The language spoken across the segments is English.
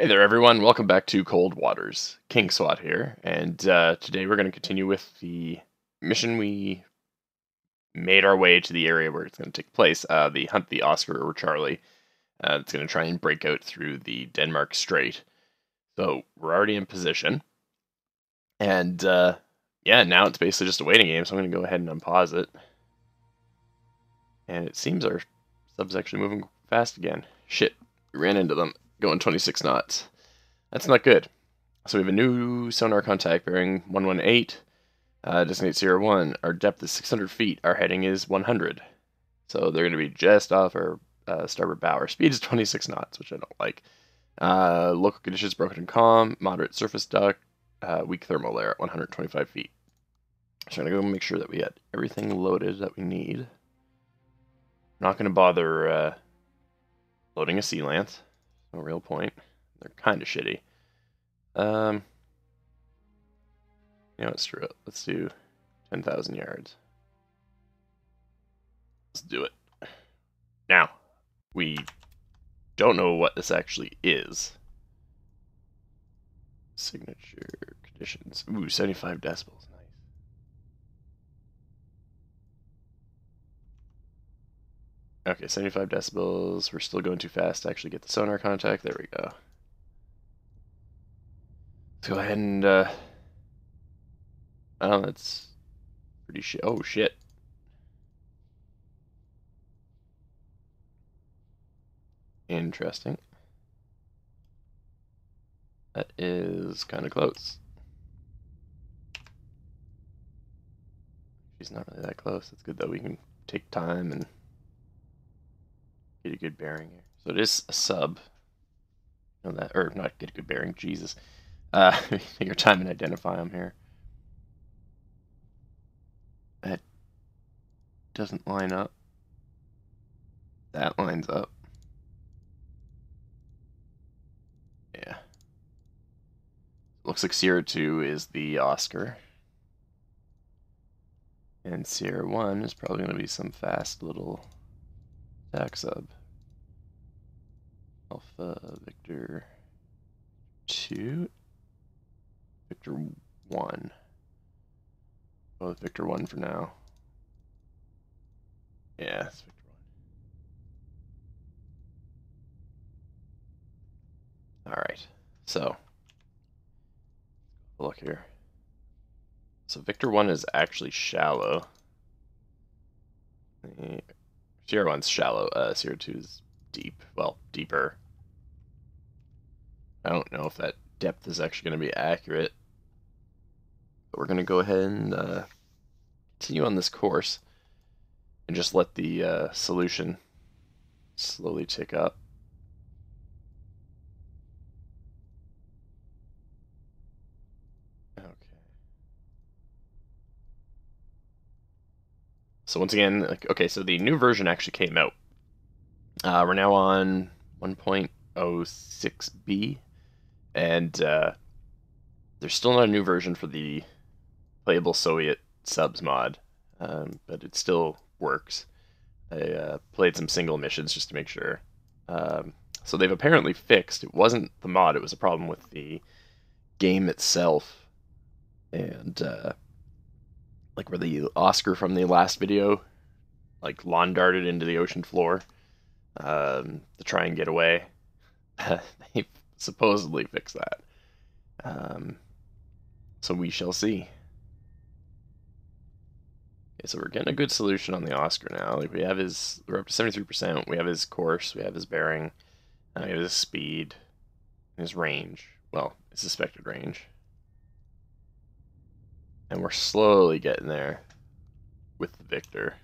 Hey there, everyone. Welcome back to Cold Waters. Kingswat here, and today we're going to continue with the mission. We made our way to the area where it's going to take place, the Hunt the Oscar or Charlie. It's going to try and break out through the Denmark Strait. So we're already in position, and yeah, now it's basically just a waiting game, so I'm going to go ahead and unpause it. And it seems our sub's actually moving fast again. Shit, we ran into them, going 26 knots. That's not good. So we have a new sonar contact bearing 118, designate 01. Our depth is 600 feet. Our heading is 100. So they're going to be just off our starboard bow. Our speed is 26 knots, which I don't like. Local conditions broken and calm, moderate surface duct, weak thermal layer at 125 feet. So I'm going to go make sure that we had everything loaded that we need. Not going to bother loading a sea lance. No real point. They're kind of shitty. You know, let's screw it. Let's do 10,000 yards. Let's do it. Now, we don't know what this actually is. Signature conditions. Ooh, 75 decibels. Nice. Okay, 75 decibels. We're still going too fast to actually get the sonar contact. There we go. Let's go ahead and, oh, that's pretty shit. Oh, shit. Interesting. That is kind of close. She's not really that close. It's good that we can take time and get a good bearing here. So it is a sub. You know that, or not get a good bearing. Jesus. Take your time and identify them here. That doesn't line up. That lines up. Yeah. Looks like Sierra 2 is the Oscar. And Sierra 1 is probably going to be some fast little attack sub. Alpha Victor 2. Victor 1. Oh, Victor 1 for now. Yeah, it's Victor 1. Alright, so look here. So Victor 1 is actually shallow. Sierra 1's shallow. Sierra 2 is deep. Well, deeper. I don't know if that depth is actually going to be accurate. But we're going to go ahead and continue on this course and just let the solution slowly tick up. Okay. So once again, okay, so the new version actually came out. We're now on 1.06b, and there's still not a new version for the playable Soviet subs mod, but it still works. I played some single missions just to make sure. So they've apparently fixed, it wasn't the mod, it was a problem with the game itself. And like where the Oscar from the last video like lawn darted into the ocean floor to try and get away. They supposedly fixed that. So we shall see. Okay, so we're getting a good solution on the Oscar now. Like we're up to 73%. We have his course, we have his bearing, we have his speed, his range. Well, his suspected range. And we're slowly getting there with the Victor.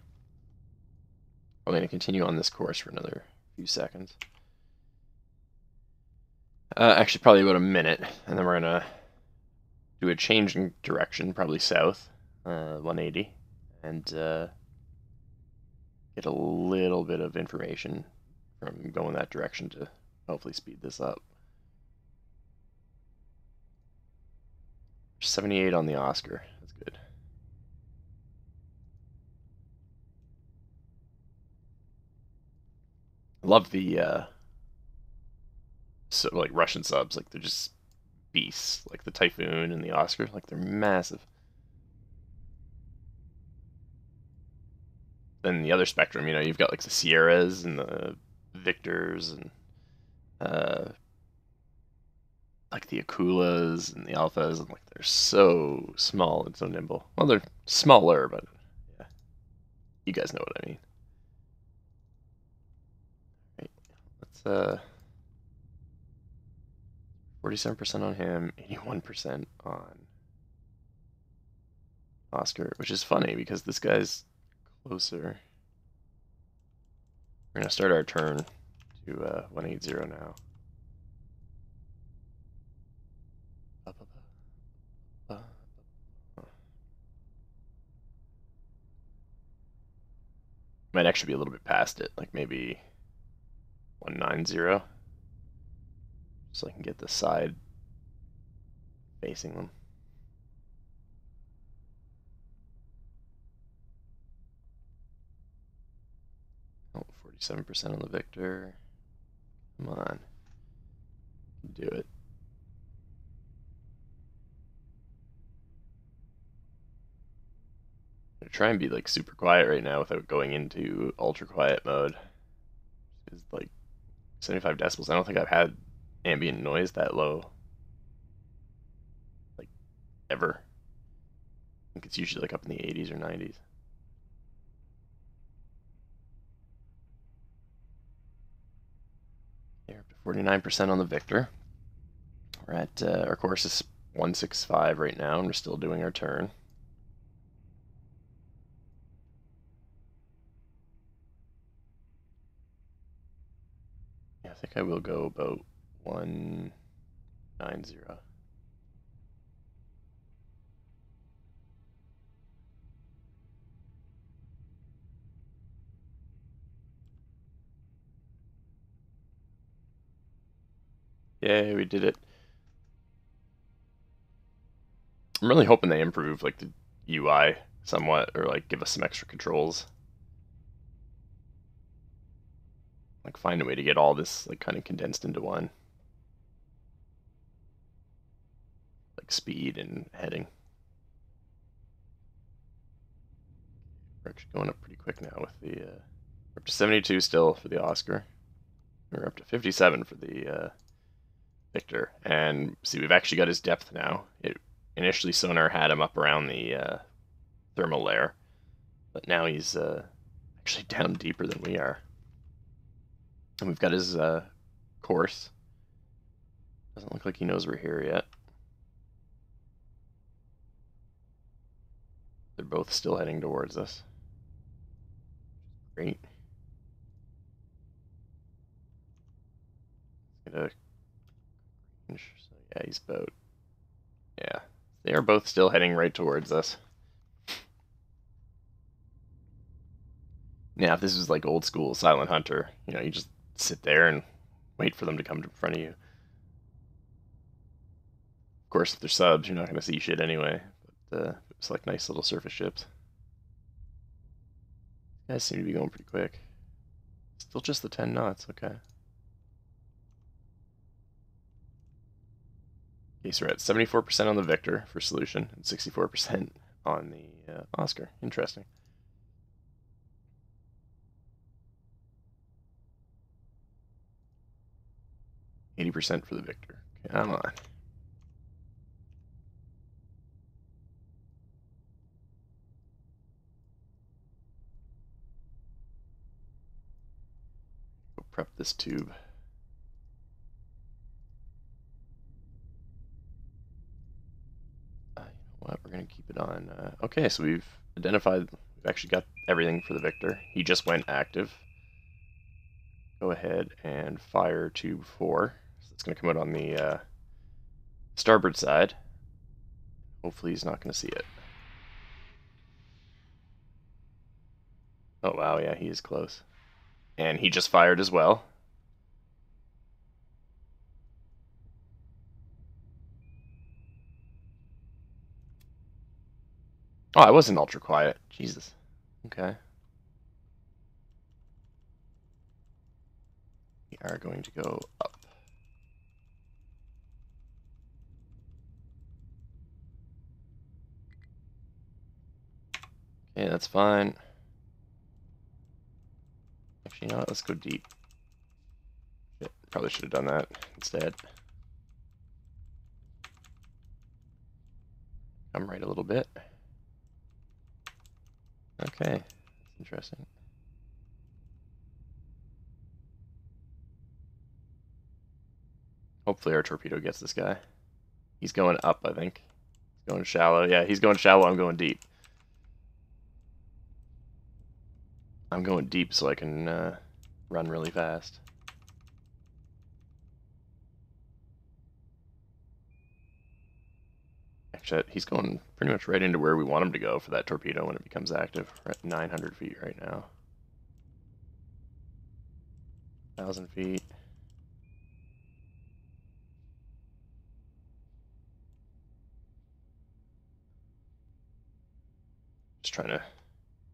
I'm going to continue on this course for another few seconds. Actually, probably about a minute, and then we're going to do a change in direction, probably south, 180, and get a little bit of information from going that direction to hopefully speed this up. 78 on the Oscar. That's good. I love the so like Russian subs, like they're just beasts, like the Typhoon and the Oscar, like they're massive. Then the other spectrum, you've got like the Sierras and the Victors and uh, like the Akulas and the Alphas, and like they're so small and so nimble. Well, they're smaller, but yeah, you guys know what I mean. Right. Let's 47% on him, 81% on Oscar, which is funny because this guy's closer. We're gonna start our turn to 180 now. Might actually be a little bit past it, like maybe 190, so I can get the side facing them. Oh, 47% on the Victor. Come on. Do it. I'm gonna try and be like super quiet right now without going into ultra quiet mode. It's like 75 decibels. I don't think I've had ambient noise that low, like, ever. I think it's usually like up in the 80s or 90s. They're up to 49% on the Victor. We're at our course is 165 right now, and we're still doing our turn. Yeah, I think I will go about 190. Yay, we did it. I'm really hoping they improve like the UI somewhat, or like give us some extra controls. Like find a way to get all this like kind of condensed into one. Like speed and heading. We're actually going up pretty quick now with the we're up to 72 still for the Oscar. We're up to 57 for the Victor. And see, we've actually got his depth now. Initially sonar had him up around the thermal layer, but now he's actually down deeper than we are. And we've got his course. Doesn't look like he knows we're here yet. They're both still heading towards us. Great. Get a range. So yeah, he's about. Yeah, they are both still heading right towards us. Yeah, if this was like old school Silent Hunter, you just sit there and wait for them to come in front of you. Of course, if they're subs, you're not going to see shit anyway. But it's like nice little surface ships. You guys seem to be going pretty quick. Still just the 10 knots, okay. Okay, so we're at 74% on the Victor for solution and 64% on the Oscar. Interesting. %80 for the Victor. Come on. Go prep this tube. You know what? We're going to keep it on. Okay, so we've actually got everything for the Victor. He just went active. Go ahead and fire tube 4. So it's going to come out on the starboard side. Hopefully he's not going to see it. Oh, wow, yeah, he is close. And he just fired as well. Oh, I wasn't ultra quiet. Jesus. Okay. We are going to go up. Okay, that's fine. Actually, you know what? Let's go deep. Shit, probably should have done that instead. Come right a little bit. Okay, that's interesting. Hopefully our torpedo gets this guy. He's going up, I think. He's going shallow. Yeah, he's going shallow. I'm going deep. I'm going deep so I can run really fast. Actually, he's going pretty much right into where we want him to go for that torpedo when it becomes active. We're at 900 feet right now. 1,000 feet. Just trying to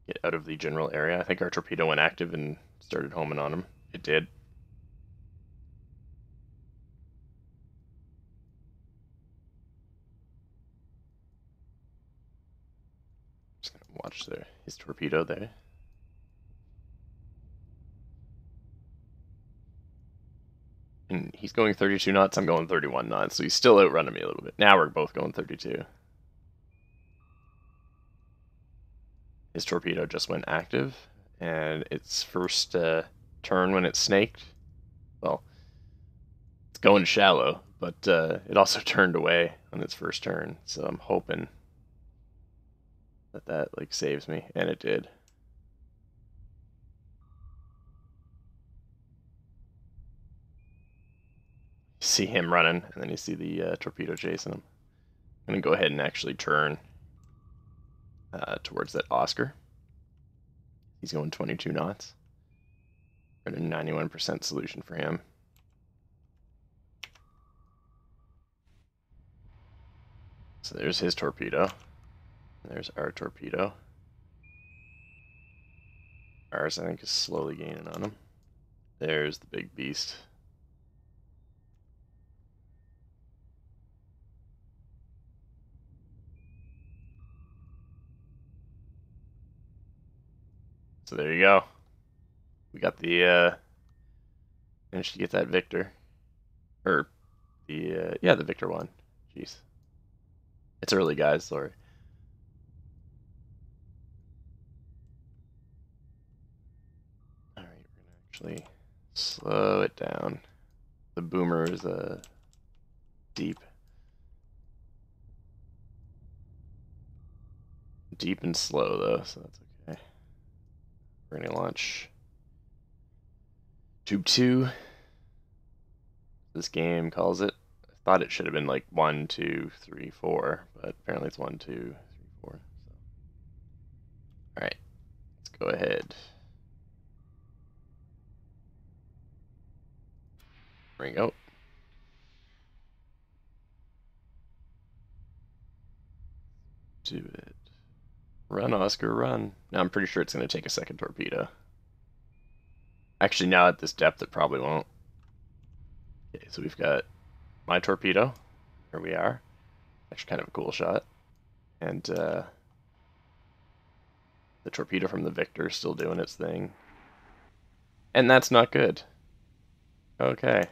get out of the general area. I think our torpedo went active and started homing on him. It did. Just gonna watch his torpedo there. And he's going 32 knots, I'm going 31 knots, so he's still outrunning me a little bit. Now we're both going 32. His torpedo just went active, and its first turn when it snaked, well, it's going shallow, but it also turned away on its first turn, so I'm hoping that like saves me, and it did. You see him running, and then you see the torpedo chasing him. I'm gonna go ahead and actually turn towards that Oscar. He's going 22 knots. Got a 91% solution for him. So there's his torpedo. There's our torpedo. Ours, I think, is slowly gaining on him. There's the big beast. So there you go. We got the, managed to get that Victor. Or, yeah, the Victor won. Jeez. It's early, guys, sorry. Alright, we're gonna actually slow it down. The boomer is, deep. Deep and slow, though, so that's okay. We're gonna launch Tube 2. This game calls it. I thought it should have been like 1, 2, 3, 4, but apparently it's 1, 2, 3, 4. So. Alright, let's go ahead. There we go. Do it. Run, Oscar, run. Now I'm pretty sure it's going to take a second torpedo. Actually, now at this depth, it probably won't. Okay, so we've got my torpedo. Here we are. Actually, kind of a cool shot. And the torpedo from the Victor is still doing its thing. And that's not good. Okay.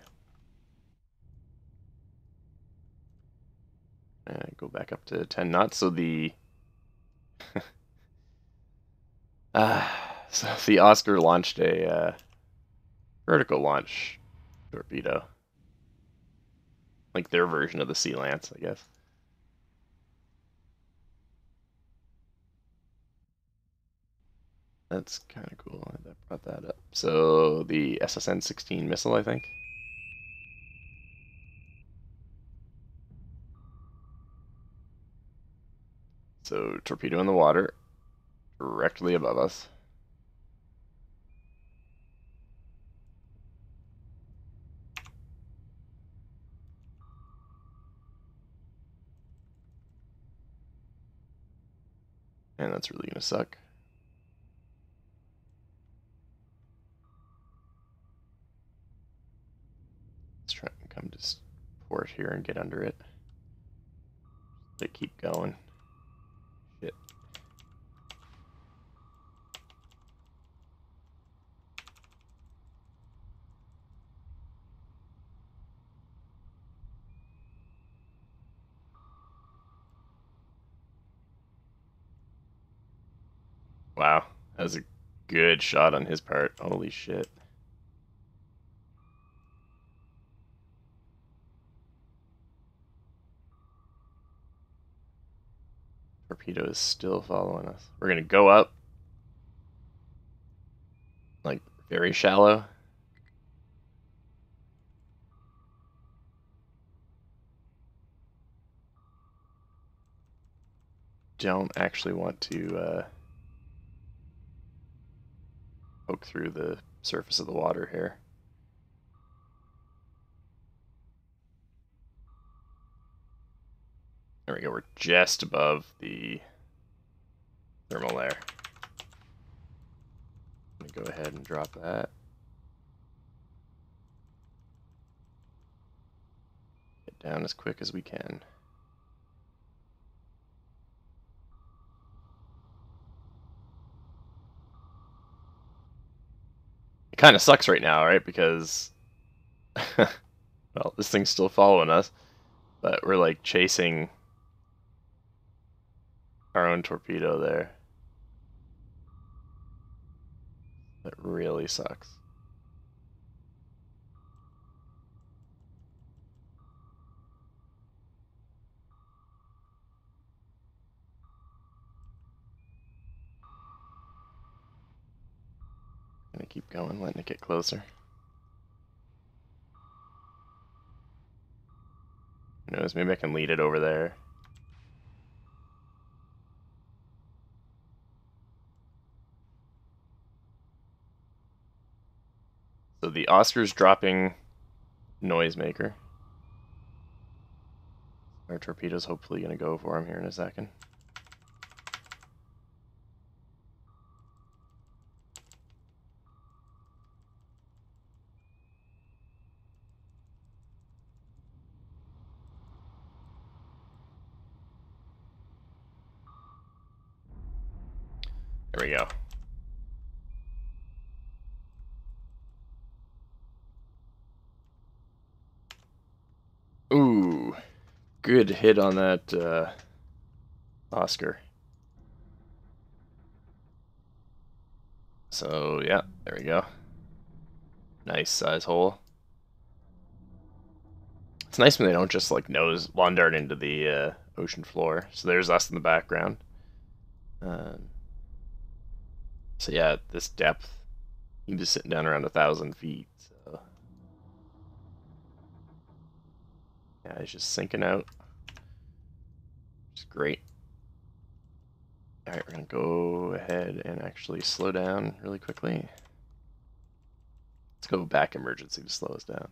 Go back up to 10 knots. So the so the Oscar launched a vertical launch torpedo, like their version of the Sea Lance, I guess. That's kind of cool. I brought that up. So the SSN-16 missile, I think. So torpedo in the water, directly above us. And that's really gonna suck. Let's try and come to port here and get under it. They keep going. Shit. Wow, that was a good shot on his part. Holy shit. Torpedo is still following us. We're gonna go up, like, very shallow. Don't actually want to poke through the surface of the water here. There we go, we're just above the thermal layer. Let me go ahead and drop that. Get down as quick as we can. It kind of sucks right now, right? Because, well, this thing's still following us, but we're like chasing our own torpedo there. That really sucks. Gonna keep going, letting it get closer. Who knows, maybe I can lead it over there. So the Oscar's dropping noisemaker. Our torpedo's hopefully gonna go for him here in a second. There we go. Ooh, good hit on that Oscar. So, yeah, there we go. Nice size hole. It's nice when they don't just like nose lawn dart into the ocean floor. So there's us in the background. So yeah, at this depth, you can just sitting down around 1,000 feet. So yeah, it's just sinking out. Which is great. All right, we're gonna go ahead and actually slow down really quickly. Let's go back emergency to slow us down.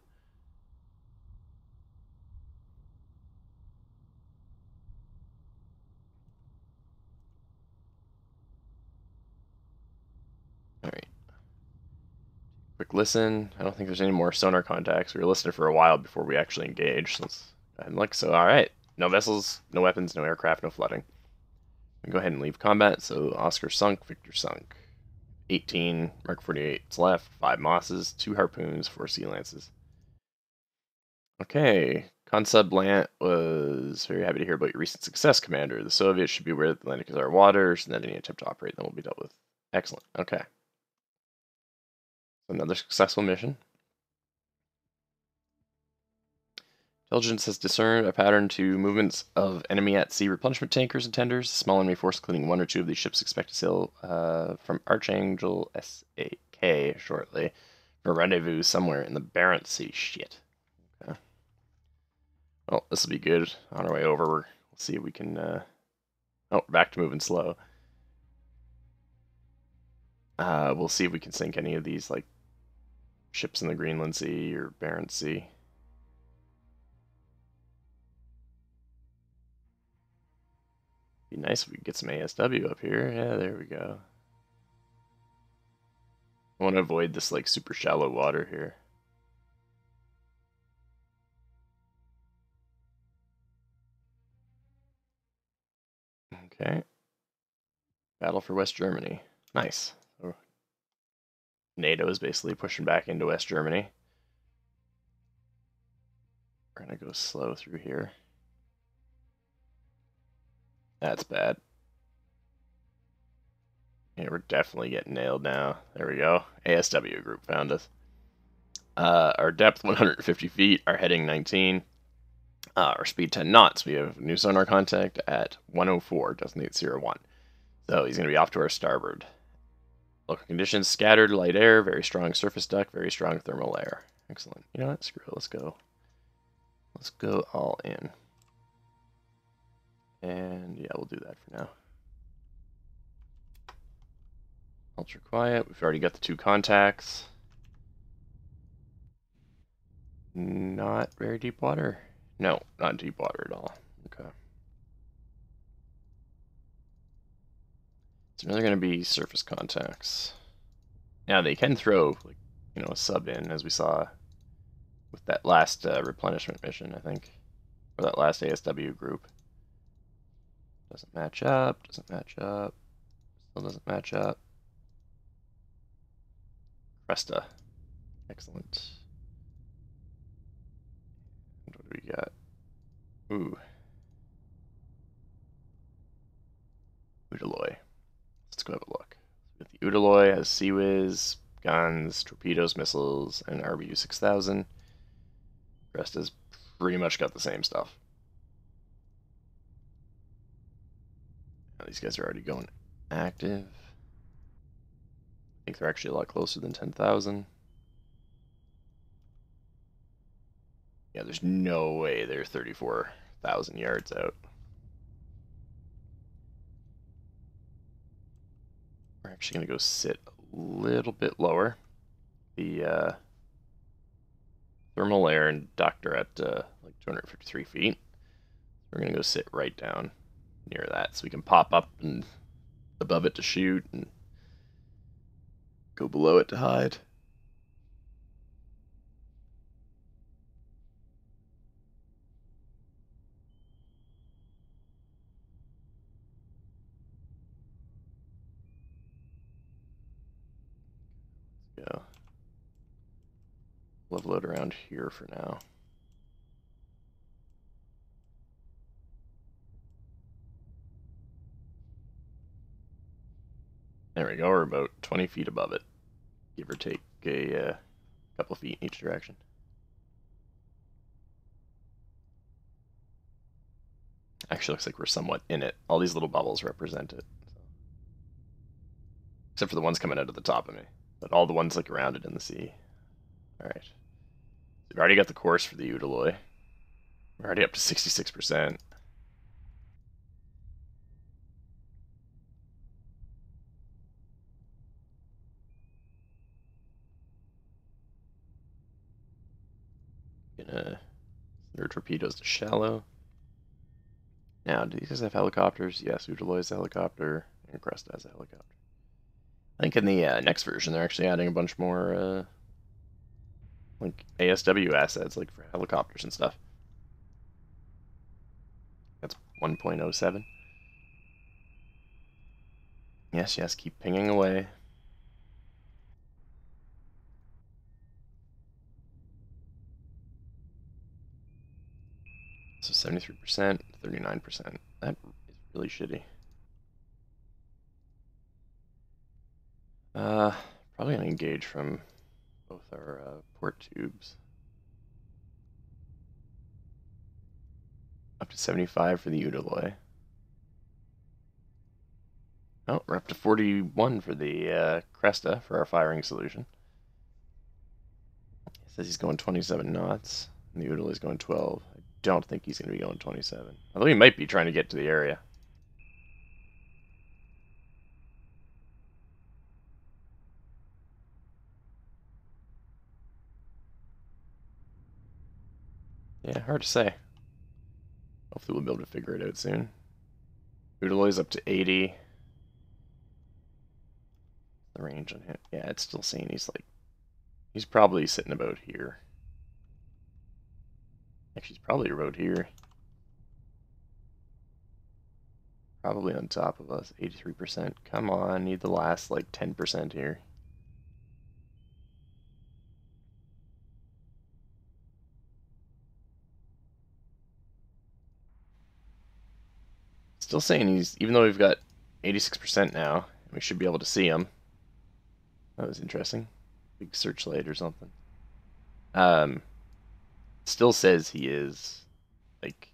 All right. Quick listen. I don't think there's any more sonar contacts. We were listening for a while before we actually engaged. So let's go ahead and look. So, all right. No vessels, no weapons, no aircraft, no flooding. We go ahead and leave combat. So Oscar sunk, Victor sunk. 18 Mark 48's left, 5 Mosses, 2 Harpoons, 4 Sea Lances. Okay, Consub Lant was very happy to hear about your recent success, Commander. The Soviets should be aware that the Atlantic is our waters, and that any attempt to operate them will be dealt with. Excellent. Okay. So another successful mission. Intelligence has discerned a pattern to movements of enemy at sea replenishment tankers and tenders. A small enemy force, including 1 or 2 of these ships, expect to sail from Archangel SAK shortly for a rendezvous somewhere in the Barents Sea. Shit. Okay. Well, this will be good. On our way over, we'll see if we can... Oh, back to moving slow. We'll see if we can sink any of these, like, ships in the Greenland Sea or Barents Sea. Be nice if we could get some ASW up here. Yeah, there we go. I want to avoid this, like, super shallow water here. Okay. Battle for West Germany. Nice. So NATO is basically pushing back into West Germany. We're going to go slow through here. That's bad. Yeah, we're definitely getting nailed now. There we go. ASW group found us. Our depth 150 feet, our heading 19, our speed 10 knots. We have new sonar contact at 104, designate 01. So he's going to be off to our starboard. Local conditions, scattered light air, very strong surface duct, very strong thermal air. Excellent. You know what? Screw it. Let's go. Let's go all in. And yeah, we'll do that for now. Ultra quiet. We've already got the 2 contacts. Not very deep water. No, not deep water at all. Okay. So now they're going to be surface contacts. Now they can throw, like, you know, a sub in, as we saw with that last replenishment mission, I think, or that last ASW group. Doesn't match up. Doesn't match up. Still doesn't match up. Cresta. Excellent. What do we got? Ooh. Udaloy. Let's go have a look. The Udaloy has Sea-Wiz, guns, torpedoes, missiles, and RBU 6000. Cresta's pretty much got the same stuff. Now these guys are already going active. I think they're actually a lot closer than 10,000. Yeah, there's no way they're 34,000 yards out. We're actually going to go sit a little bit lower. The thermal air and duct are at like 253 feet. We're going to go sit right down near that so we can pop up and above it to shoot and go below it to hide. Go. Level it around here for now. There we go, we're about 20 feet above it, give or take a couple feet in each direction. Actually looks like we're somewhat in it. All these little bubbles represent it. Except for the ones coming out of the top of me. But all the ones like around it in the sea. Alright. So we've already got the course for the Udaloy. We're already up to 66%. Gonna send our torpedoes to shallow. Now, do these guys have helicopters? Yes, Udaloy has a helicopter, and Cresta has a helicopter. I think in the next version, they're actually adding a bunch more like ASW assets, like for helicopters and stuff. That's 1.07. Yes, yes, keep pinging away. So 73%, 39%. That is really shitty. Probably gonna engage from both our port tubes. Up to 75 for the Udaloy. Oh, we're up to 41 for the Cresta for our firing solution. It says he's going 27 knots, and the Udaloy's going 12. I don't think he's going to be going 27. Although he might be trying to get to the area. Yeah, hard to say. Hopefully we'll be able to figure it out soon. Udaloy's up to 80. The range on him. Yeah, it's still saying he's probably sitting about here. Actually, he's probably about here. Probably on top of us. 83%. Come on, need the last like 10% here. Still saying even though we've got 86% now, We should be able to see him. That was interesting. Big searchlight or something. Still says he is like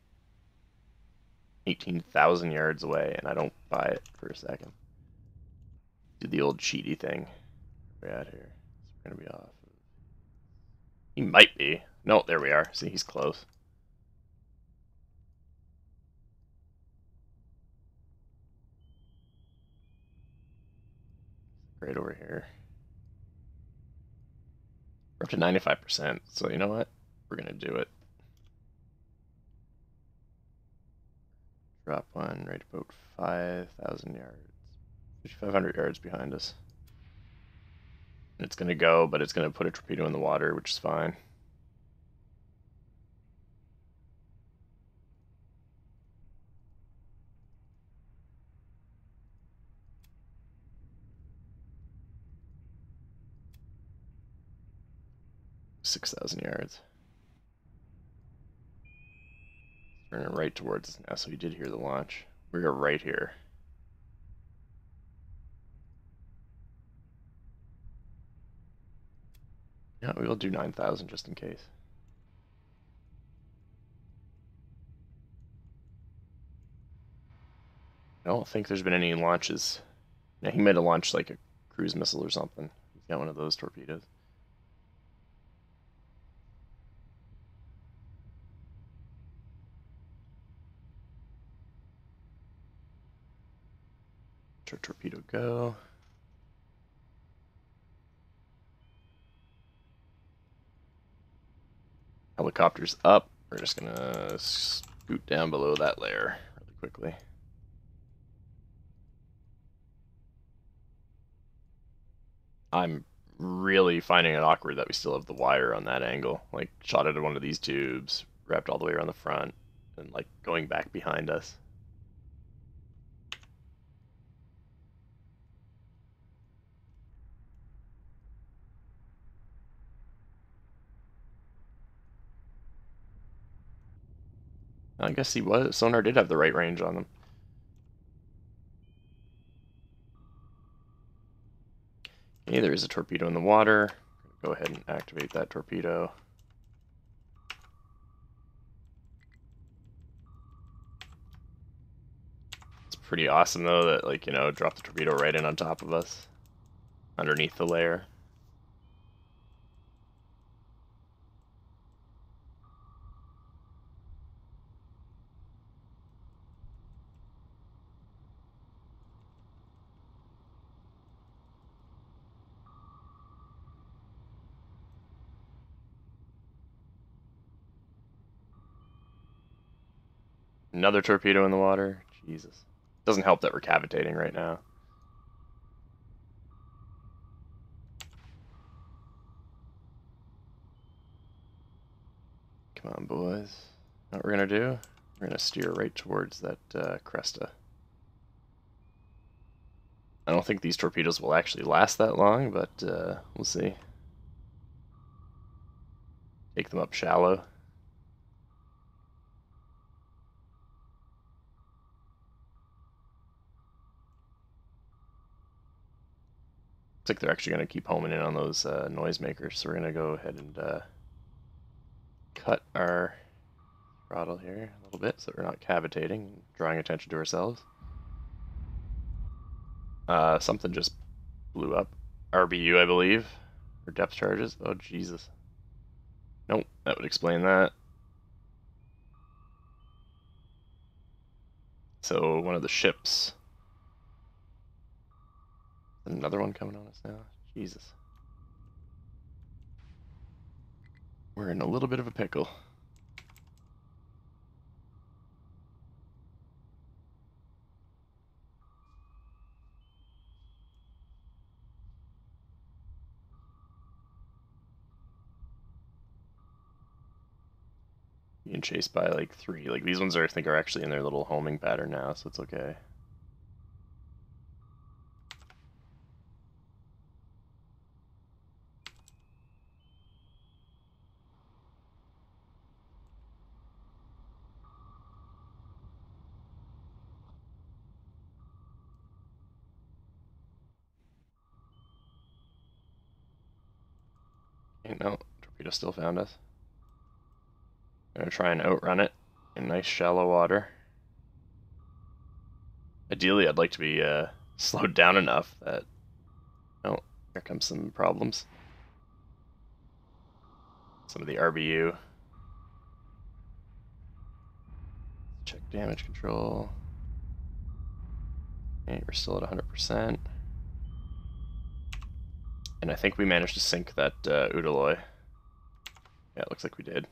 18,000 yards away, and I don't buy it for a second. Do the old cheaty thing. Where are we at here? So we're gonna be off. He might be. No, there we are. See, he's close. Right over here. We're up to 95%, so you know what? We're gonna do it. Drop one right about 5,000 yards. 5,500 yards behind us. And it's gonna go, but it's gonna put a torpedo in the water, which is fine. $6,000 yards. Turning right towards us now, so we did hear the launch. We're right here. Yeah, we will do 9,000 just in case. I don't think there's been any launches. Yeah, he might have launched like a cruise missile or something. He's got one of those torpedoes. Torpedo go. Helicopter's up. We're just gonna scoot down below that layer really quickly. I'm really finding it awkward that we still have the wire on that angle. Like, shot it at one of these tubes, wrapped all the way around the front, and like going back behind us. I guess he was. Sonar did have the right range on them. Okay, there is a torpedo in the water. Go ahead and activate that torpedo. It's pretty awesome though that, like, you know, drop the torpedo right in on top of us, underneath the layer. Another torpedo in the water. Jesus. Doesn't help that we're cavitating right now. Come on, boys. What we're gonna do? We're gonna steer right towards that cresta. I don't think these torpedoes will actually last that long, but we'll see. Take them up shallow. Looks like they're actually going to keep homing in on those noisemakers, so we're going to go ahead and cut our throttle here a little bit so that we're not cavitating and drawing attention to ourselves. Something just blew up. RBU, I believe. Or depth charges. Oh, Jesus. Nope, that would explain that. So, one of the ships. Another one coming on us now. Jesus. We're in a little bit of a pickle. Being chased by like 3. Like, these ones are, I think, are actually in their little homing pattern now, so it's okay. No, torpedo still found us. I'm gonna try and outrun it in nice shallow water. Ideally, I'd like to be slowed down enough that... Oh, here comes some problems. Some of the RBU. Check damage control. Okay, we're still at 100%. And I think we managed to sink that Udaloy. Yeah, it looks like we did.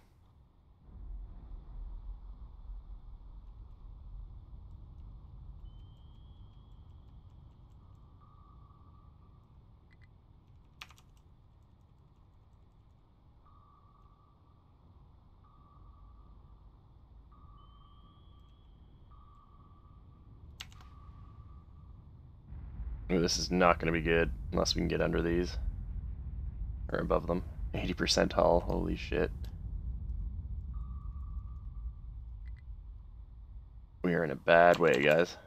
Ooh, this is not going to be good unless we can get under these. Or above them. 80% hull, holy shit. We are in a bad way, guys.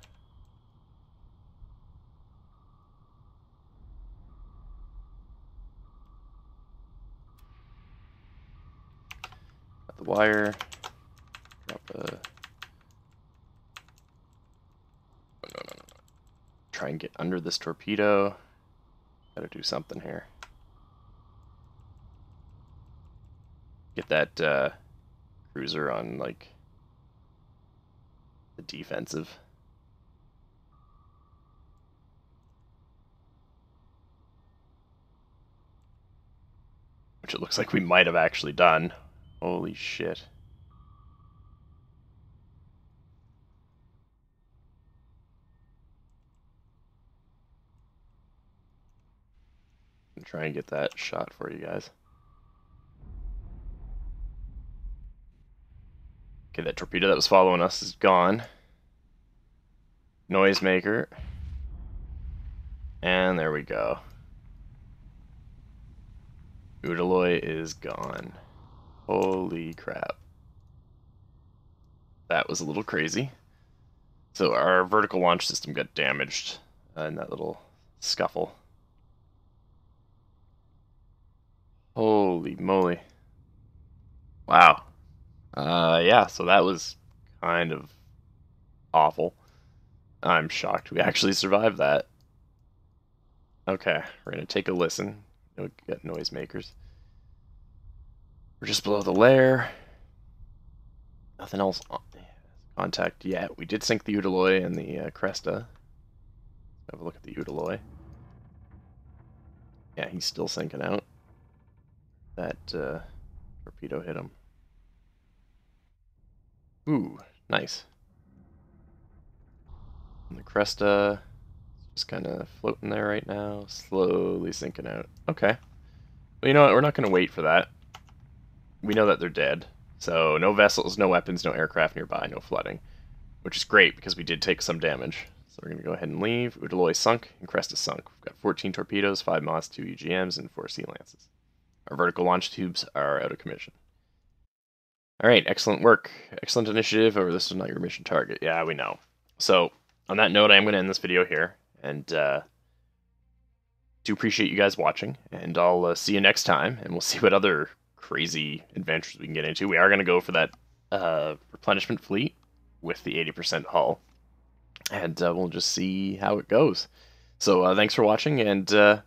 Got the wire. Drop a... Oh, no. Try and get under this torpedo. Gotta do something here. Get that cruiser on, like, the defensive. Which it looks like we might have actually done. Holy shit. I'm gonna try and get that shot for you guys. Okay, that torpedo that was following us is gone. Noisemaker. And there we go. Udaloy is gone. Holy crap. That was a little crazy. So our vertical launch system got damaged in that little scuffle. Holy moly. Wow. Yeah, so that was kind of awful. I'm shocked we actually survived that. Okay, we're going to take a listen. We got noisemakers. We're just below the lair. Nothing else on contact yet. We did sink the Udaloy and the Cresta. Have a look at the Udaloy. Yeah, he's still sinking out. That torpedo hit him. Ooh, nice. And the Cresta just kind of floating there right now, slowly sinking out. Okay. Well, you know what? We're not going to wait for that. We know that they're dead. So no vessels, no weapons, no aircraft nearby, no flooding. Which is great because we did take some damage. So we're going to go ahead and leave. Udaloy sunk and Cresta sunk. We've got 14 torpedoes, 5 Moss, 2 UGMs, and 4 Sea Lances. Our vertical launch tubes are out of commission. Alright, excellent work. Excellent initiative. However, this was not your mission target. Yeah, we know. So, on that note, I am going to end this video here. And do appreciate you guys watching. And I'll see you next time. And we'll see what other crazy adventures we can get into. We are going to go for that replenishment fleet with the 80% hull. And we'll just see how it goes. So, thanks for watching, and bye.